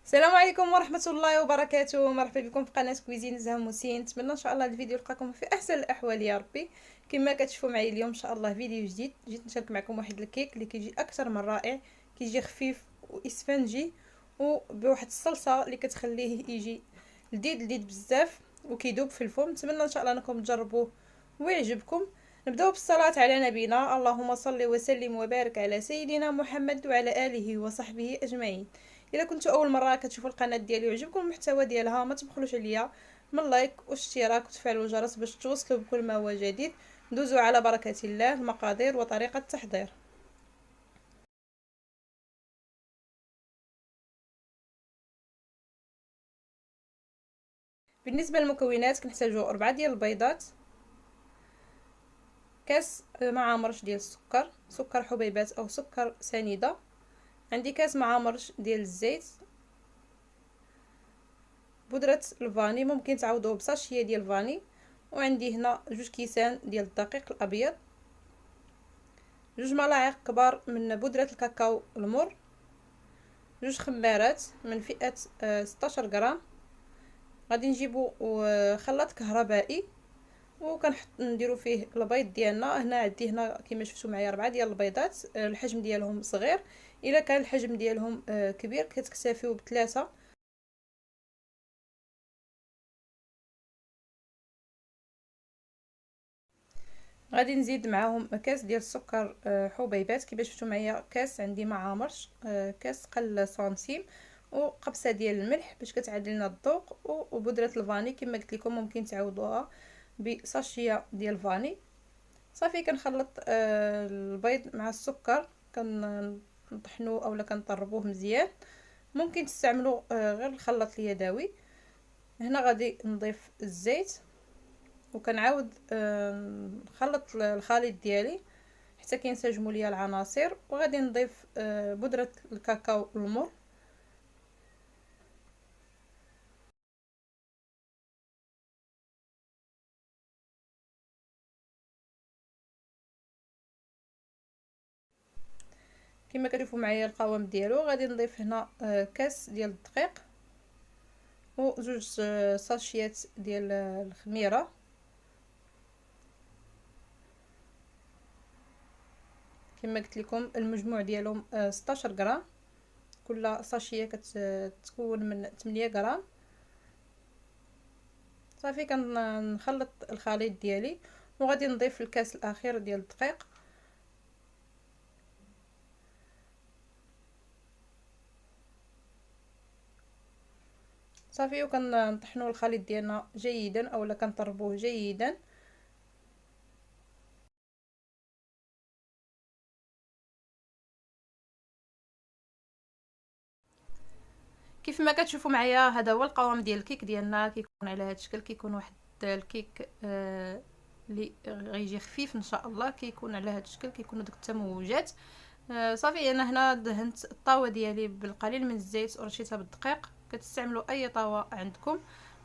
السلام عليكم ورحمة الله وبركاته. مرحبا بكم في قناة كويزين زهام موسين. نتمنى ان شاء الله الفيديو يلقاكم في احسن الاحوال يا ربي. كما كتشوفوا معي اليوم ان شاء الله فيديو جديد. جيت نشارك معكم واحد الكيك اللي كيجي اكثر من رائع، كيجي خفيف واسفنجي وبواحد الصلصة اللي كتخليه يجي لذيذ بزاف وكيدوب في الفم. نتمنى ان شاء الله انكم تجربوه ويعجبكم. نبداو بالصلاة على نبينا. اللهم صل وسلم وبارك على سيدنا محمد وعلى اله وصحبه اجمعين. الا كنتوا اول مره كتشوفوا القناه ديالي ويعجبكم المحتوى ديالها ما تبخلوش عليا من لايك واشتراك وتفعيل الجرس باش توصلوا بكل ما هو جديد. ندوزو على بركه الله المقادير وطريقه التحضير. بالنسبه للمكونات كنحتاجو 4 ديال البيضات، كاس مع مرش ديال السكر، سكر حبيبات او سكر سنيده، عندي كاس مع مرش ديال الزيت، بودره الفاني ممكن تعوضوه بساشيه ديال الفاني، وعندي هنا 2 كيسان ديال الدقيق الابيض، 2 ملاعق كبار من بودرة الكاكاو المر، 2 خمارات من فئة 16 غرام. غادي نجيبو خلاط كهربائي وكنحط نديرو فيه البيض ديالنا. هنا عندي هنا كما شفتوا معايا 4 ديال البيضات، الحجم ديالهم صغير، الا كان الحجم ديالهم كبير كتكتفيو بثلاثة. غادي نزيد معاهم كاس ديال السكر حبيبات، كما شفتوا معايا كاس عندي مع مرش، كاس قل سنتيم، وقبصه ديال الملح باش كتعادل لنا الذوق، وبودره الفاني كما قلت لكم ممكن تعوضوها بساشيه ديال الفاني. صافي كنخلط البيض مع السكر، كنطحنوه اولا كنطربوه مزيان. ممكن تستعملوا غير الخلاط اليدوي. هنا غادي نضيف الزيت وكنعاود نخلط الخليط ديالي حتى كينسجموا ليا العناصر، وغادي نضيف بودره الكاكاو المر، كما كتشوفوا معايا القوام ديالو. غادي نضيف هنا كاس ديال الدقيق وجوج ساشيات ديال الخميره. كما قلت لكم المجموع ديالهم 16 غرام، كل ساشيه كتكون من 8 غرام. صافي كنخلط الخليط ديالي وغادي نضيف الكاس الاخير ديال الدقيق. صافي وكنطحنوا الخليط ديالنا جيدا اولا كنطربوه جيدا. كيف ما كتشوفوا معايا هذا هو القوام ديال الكيك ديالنا. كيكون على هذا الشكل، كيكون واحد الكيك اللي غيجي خفيف ان شاء الله. كيكون على هذا الشكل، كيكونوا ديك التموجات. صافي انا هنا دهنت الطاوه ديالي بالقليل من الزيت ورشيتها بالدقيق. كتستعملوا اي طاوه عندكم،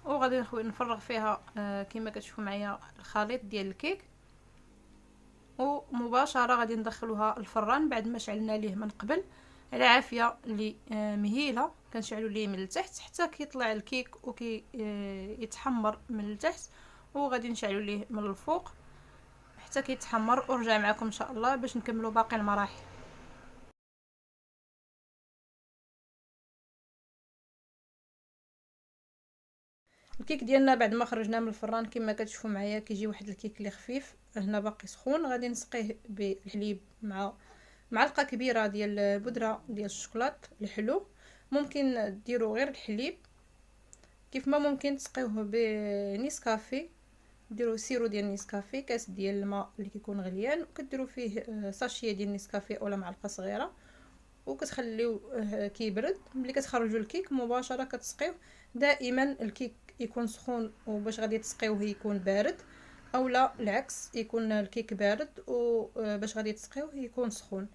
وغادي نفرغ فيها كما كتشوفوا معايا الخليط ديال الكيك، ومباشره غادي ندخلوها الفران بعد ما شعلنا ليه من قبل على عافيه اللي مهيله. كنشعلوا ليه من التحت حتى كيطلع الكيك وكي يتحمر من التحت، وغادي نشعلوا ليه من الفوق حتى كيتحمر، ونرجع معكم ان شاء الله باش نكملوا باقي المراحل. الكيك ديالنا بعد ما خرجناه من الفران كما كتشوفوا معايا كيجي واحد الكيك اللي خفيف. هنا باقي سخون. غادي نسقيه بالحليب مع معلقه كبيره ديال البودره ديال الشوكولات الحلو. ممكن ديروا غير الحليب، كيف ما ممكن تسقيوه بنيسكافي. ديروا سيرو ديال نيسكافي، كاس ديال الماء اللي كيكون غليان، وكديروا فيه ساشيه ديال نيسكافي اولا معلقه صغيره، وكتخليوه كيبرد. ملي كتخرجوا الكيك مباشره كتسقيوه. دائما الكيك يكون سخون وباش غادي تسقيوه يكون بارد، اولا العكس يكون الكيك بارد وباش غادي تسقيوه يكون سخون،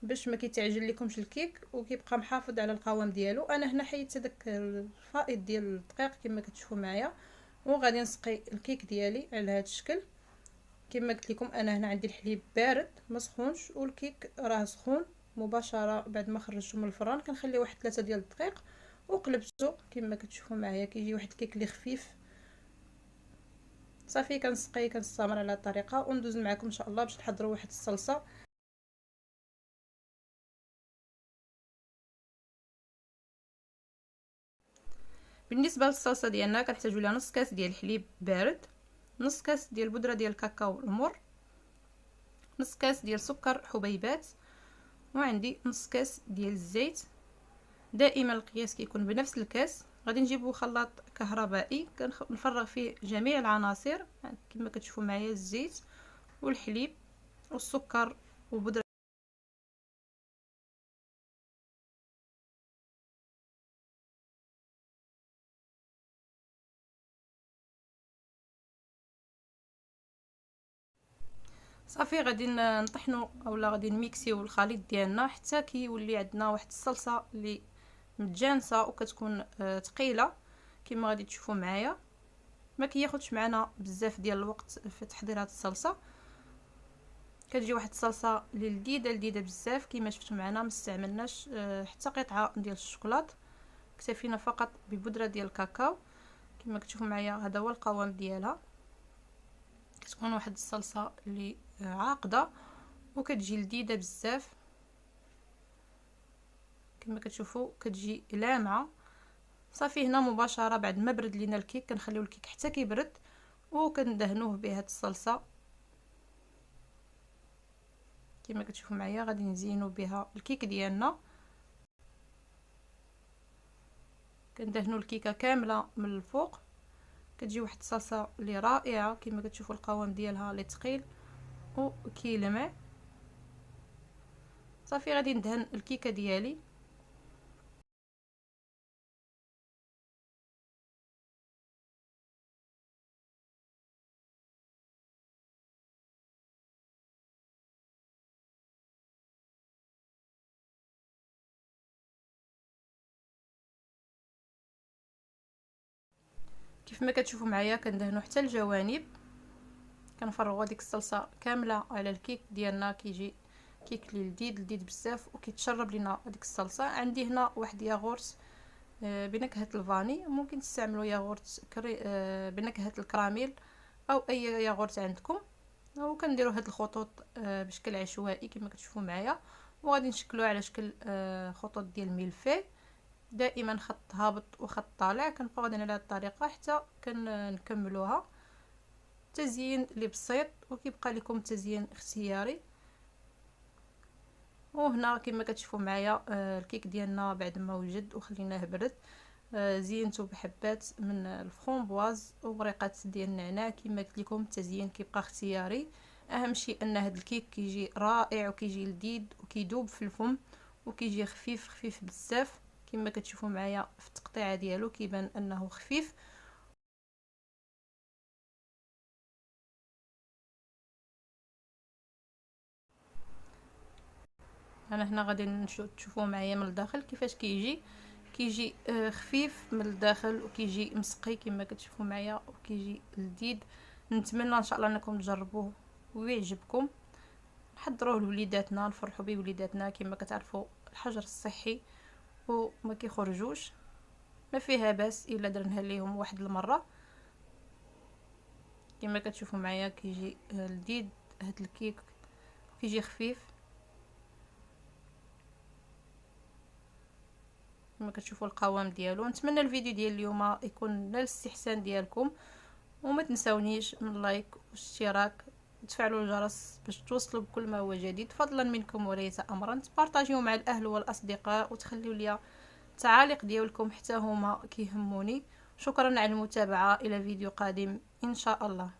باش ما كيتعجن لكمش الكيك وكيبقى محافظ على القوام ديالو. انا هنا حيدت داك الفائض ديال الدقيق كما كتشوفوا معايا، وغادي نسقي الكيك ديالي على هذا الشكل. كما قلت لكم انا هنا عندي الحليب بارد ما سخونش، والكيك راه سخون. مباشره بعد ما خرجته من الفران كنخلي واحد 3 ديال الدقيق وقلبته كما كتشوفوا معايا كيجي واحد الكيك اللي خفيف. صافي كنستمر على الطريقه وندوز معكم ان شاء الله باش نحضروا واحد الصلصه. بالنسبه للصلصه ديالنا كنحتاجوا لها نص كاس ديال الحليب بارد، نص كاس ديال البودره ديال الكاكاو المر، نص كاس ديال سكر حبيبات، وعندي نص كاس ديال الزيت. دائما القياس كيكون بنفس الكاس. غادي نجيبو خلاط كهربائي كنفرغ فيه جميع العناصر كما كتشوفوا معايا، الزيت والحليب والسكر وبودره. صافي غادي نطحنوا اولا غادي نميكسيو الخليط ديالنا حتى كيولي عندنا واحد الصلصه اللي متجانسه وكتكون ثقيله كما غادي تشوفوا معايا. ما كياخذش معنا بزاف ديال الوقت في تحضير هذه الصلصه. كتجي واحد الصلصه اللي لذيذه بزاف كما شفتوا معنا. ما استعملناش حتى قطعه ديال الشوكولاط، اكتفينا فقط ببودره ديال الكاكاو. كما كتشوفوا معايا هذا هو القوام ديالها. كتكون واحد الصلصه اللي عاقده وكتجي لذيذه بزاف. كما كتشوفوا كتجي لامعه. صافي هنا مباشره بعد ما برد لينا الكيك كنخليو الكيك حتى كيبرد وكندهنوه بهذه الصلصه. كما كتشوفوا معايا غادي نزينوا بها الكيك ديالنا. كندهنوا الكيكه كامله من الفوق. كتجي واحد الصلصه اللي رائعه كما كتشوفوا القوام ديالها اللي ثقيل وكيلمع. صافي غادي ندهن الكيكه ديالي. كيف ما كتشوفوا معايا كندهنوا حتى الجوانب. كنفرغوا ديك الصلصه كامله على الكيك ديالنا. كيجي كيك اللي لذيذ بزاف وكيتشرب لينا ديك الصلصه. عندي هنا واحد ياغورت بنكهه الفاني. ممكن تستعملوا ياغورت بنكهه الكراميل او اي ياغورت عندكم. وكنديروا هاد الخطوط بشكل عشوائي كما كتشوفوا معايا، وغادي نشكلوها على شكل خطوط ديال الملفي. دائما خط هابط وخط طالع. كنبقاو غاديين على هذه الطريقه حتى كنكملوها. تزيين اللي بسيط وكيبقى لكم التزيين اختياري. وهنا كما كتشوفوا معايا الكيك ديالنا بعد ما وجد وخليناه برد زينته بحبات من الفرامبواز وورقات ديال النعناع. كما قلت لكم التزيين كيبقى اختياري. اهم شيء ان هذا الكيك كيجي رائع وكيجي لذيذ وكيذوب في الفم وكيجي خفيف بزاف. كما كتشوفوا معايا في التقطيعه ديالو كيبان انه خفيف. انا هنا غادي تشوفوا معايا من الداخل كيفاش كيجي خفيف من الداخل وكيجي مسقي كما كتشوفوا معايا وكيجي لذيذ. نتمنى ان شاء الله انكم تجربوه ويعجبكم. نحضروه لوليداتنا، نفرحوا به وليداتنا. كما كتعرفوا الحجر الصحي وما كيخرجوش، ما فيها باس الا درناها ليهم واحد المره. كما كتشوفوا معايا كيجي لذيذ هاد الكيك، كيجي خفيف كما كتشوفوا القوام ديالو. نتمنى الفيديو ديال اليوم يكون نال الاستحسان ديالكم، وما تنساونيش من لايك واشتراك وتفعلوا الجرس باش توصلوا بكل ما هو جديد. فضلا منكم وليس امرا تبارطاجيو مع الاهل والاصدقاء وتخليوا لي التعاليق ديالكم حتى هما كيهموني. شكرا على المتابعه. الى فيديو قادم ان شاء الله.